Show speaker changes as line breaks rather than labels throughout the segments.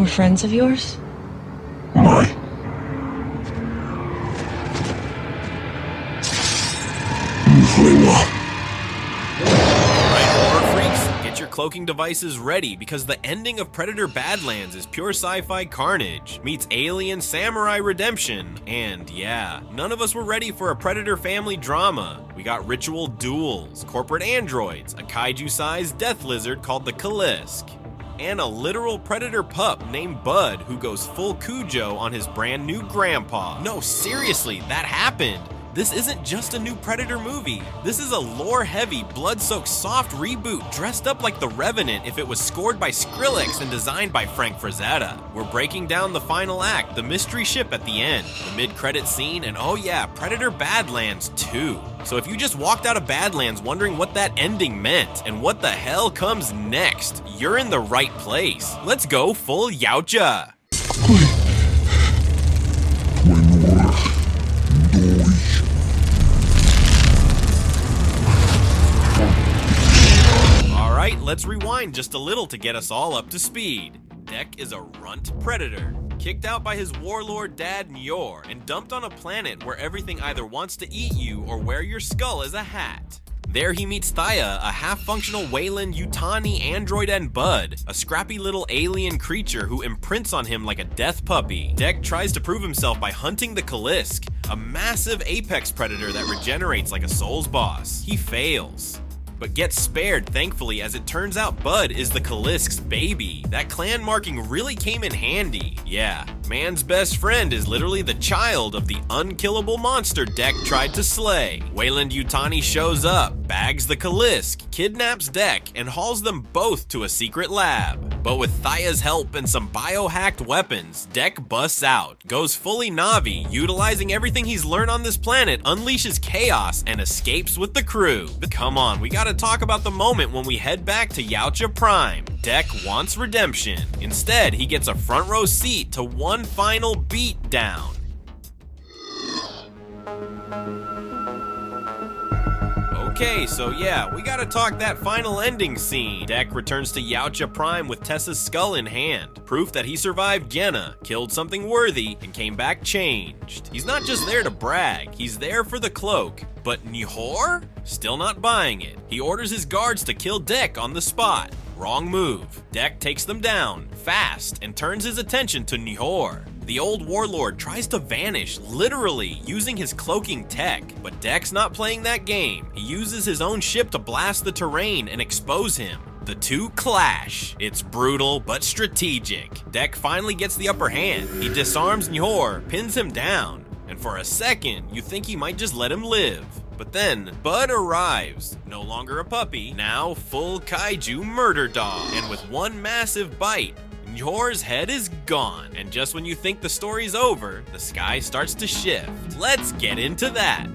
friends of yours?
My.
Get your cloaking devices ready because the ending of Predator Badlands is pure sci-fi carnage, meets alien samurai redemption, and yeah, none of us were ready for a Predator family drama. We got ritual duels, corporate androids, a kaiju-sized death lizard called the Kalisk, and a literal predator pup named Bud who goes full Cujo on his brand new grandpa. No, seriously, that happened. This isn't just a new Predator movie. This is a lore-heavy, blood-soaked soft reboot dressed up like The Revenant if it was scored by Skrillex and designed by Frank Frazetta. We're breaking down the final act, the mystery ship at the end, the mid-credit scene, and oh yeah, Predator Badlands 2. So if you just walked out of Badlands wondering what that ending meant and what the hell comes next, you're in the right place. Let's go full Yautja. Alright, let's rewind just a little to get us all up to speed. Dek is a runt predator, kicked out by his warlord dad Njhorr, and dumped on a planet where everything either wants to eat you or wear your skull as a hat. There he meets Thia, a half-functional Weyland-Yutani android, and Bud, a scrappy little alien creature who imprints on him like a death puppy. Dek tries to prove himself by hunting the Kalisk, a massive apex predator that regenerates like a Souls boss. He fails, but gets spared thankfully, as it turns out Bud is the Kalisk's baby. That clan marking really came in handy. Yeah, man's best friend is literally the child of the unkillable monster Dek tried to slay. Weyland-Yutani shows up, bags the Kalisk, kidnaps Dek, and hauls them both to a secret lab. But with Thia's help and some biohacked weapons, Dek busts out, goes fully Navi, utilizing everything he's learned on this planet, unleashes chaos, and escapes with the crew. Come on, we gotta talk about the moment when we head back to Yautja Prime. Dek wants redemption. Instead, he gets a front row seat to one final beat down. Okay, so yeah, we gotta talk that final ending scene. Dek returns to Yautja Prime with Tessa's skull in hand, proof that he survived Jenna, killed something worthy, and came back changed. He's not just there to brag, he's there for the cloak. But Njhorr? Still not buying it. He orders his guards to kill Dek on the spot. Wrong move. Dek takes them down, fast, and turns his attention to Njhorr. The old warlord tries to vanish, literally, using his cloaking tech, but Dek's not playing that game. He uses his own ship to blast the terrain and expose him. The two clash. It's brutal, but strategic. Dek finally gets the upper hand. He disarms Njhorr, pins him down, and for a second, you think he might just let him live. But then, Bud arrives, no longer a puppy, now full kaiju murder dog, and with one massive bite, Njhorr's head is gone, and just when you think the story's over, the sky starts to shift. Let's get into that.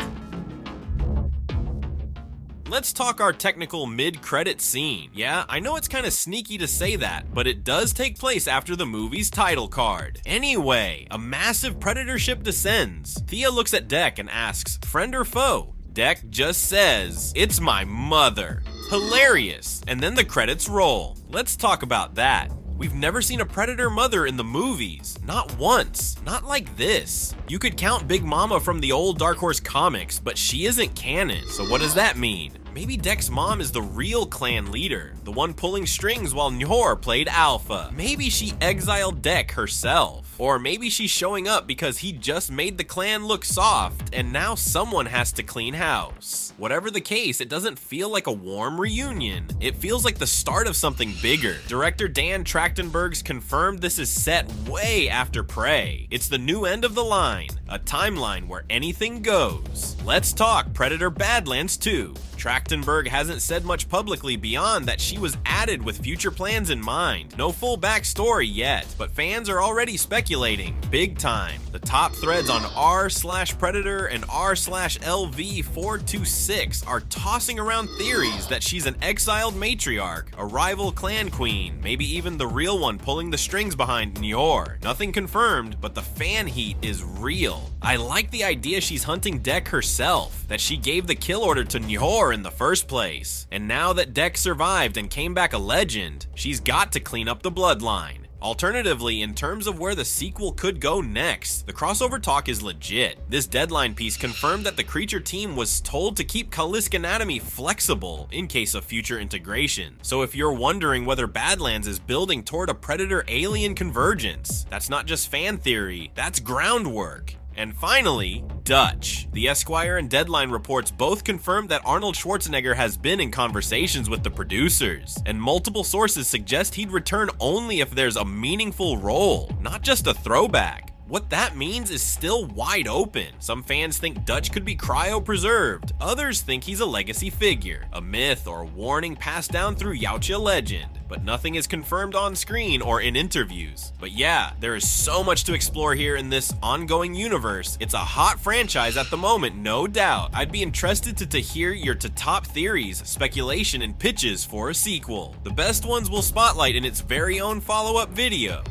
Let's talk our technical mid-credit scene. Yeah, I know it's kinda sneaky to say that, but it does take place after the movie's title card. Anyway, a massive predator ship descends. Thia looks at Dek and asks, friend or foe? Dek just says, it's my mother. Hilarious, and then the credits roll. Let's talk about that. We've never seen a predator mother in the movies. Not once. Not like this. You could count Big Mama from the old Dark Horse comics, but she isn't canon. So what does that mean? Maybe Dek's mom is the real clan leader, the one pulling strings while Njhorr played Alpha. Maybe she exiled Dek herself. Or maybe she's showing up because he just made the clan look soft and now someone has to clean house. Whatever the case, it doesn't feel like a warm reunion. It feels like the start of something bigger. Director Dan Trachtenberg's confirmed this is set way after Prey. It's the new end of the line, a timeline where anything goes. Let's talk Predator Badlands 2. Trachtenberg hasn't said much publicly beyond that she was added with future plans in mind. No full backstory yet, but fans are already speculating, big time. The top threads on r/Predator and r/LV426 are tossing around theories that she's an exiled matriarch, a rival clan queen, maybe even the real one pulling the strings behind Njhorr. Nothing confirmed, but the fan heat is real. I like the idea she's hunting Dek herself, that she gave the kill order to Njhorr in the first place. And now that Dek survived and came back a legend, she's got to clean up the bloodline. Alternatively, in terms of where the sequel could go next, the crossover talk is legit. This Deadline piece confirmed that the creature team was told to keep Kalisk anatomy flexible in case of future integration. So if you're wondering whether Badlands is building toward a Predator-Alien convergence, that's not just fan theory, that's groundwork. And finally, Dutch. The Esquire and Deadline reports both confirmed that Arnold Schwarzenegger has been in conversations with the producers, and multiple sources suggest he'd return only if there's a meaningful role, not just a throwback. What that means is still wide open. Some fans think Dutch could be cryopreserved, others think he's a legacy figure, a myth or warning passed down through Yautja legend, but nothing is confirmed on screen or in interviews. But yeah, there is so much to explore here in this ongoing universe. It's a hot franchise at the moment, no doubt. I'd be interested to hear your top theories, speculation, and pitches for a sequel. The best ones we'll spotlight in its very own follow-up video.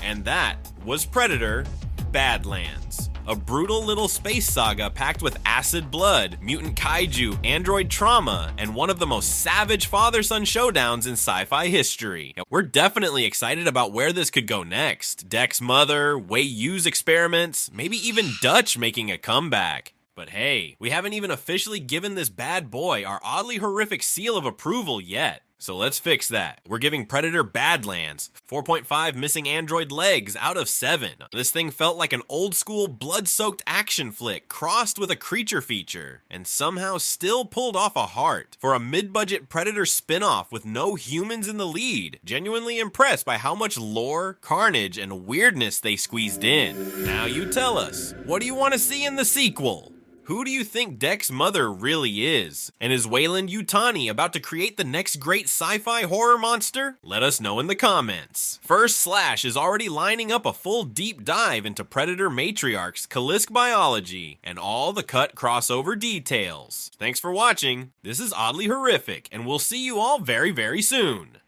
And that was Predator Badlands, a brutal little space saga packed with acid blood, mutant kaiju, android trauma, and one of the most savage father-son showdowns in sci-fi history. We're definitely excited about where this could go next. Deck's mother, Wey-Yu's experiments, maybe even Dutch making a comeback. But hey, we haven't even officially given this bad boy our oddly horrific seal of approval yet. So let's fix that. We're giving Predator Badlands 4.5 missing android legs out of 7. This thing felt like an old school blood-soaked action flick crossed with a creature feature, and somehow still pulled off a heart. For a mid-budget Predator spin-off with no humans in the lead, genuinely impressed by how much lore, carnage, and weirdness they squeezed in. Now you tell us, what do you want to see in the sequel? Who do you think Deck's mother really is? And is Weyland-Yutani about to create the next great sci-fi horror monster? Let us know in the comments. First Slash is already lining up a full deep dive into Predator Matriarch's Kalisk biology and all the cut crossover details. Thanks for watching. This is Oddly Horrific, and we'll see you all very, very soon.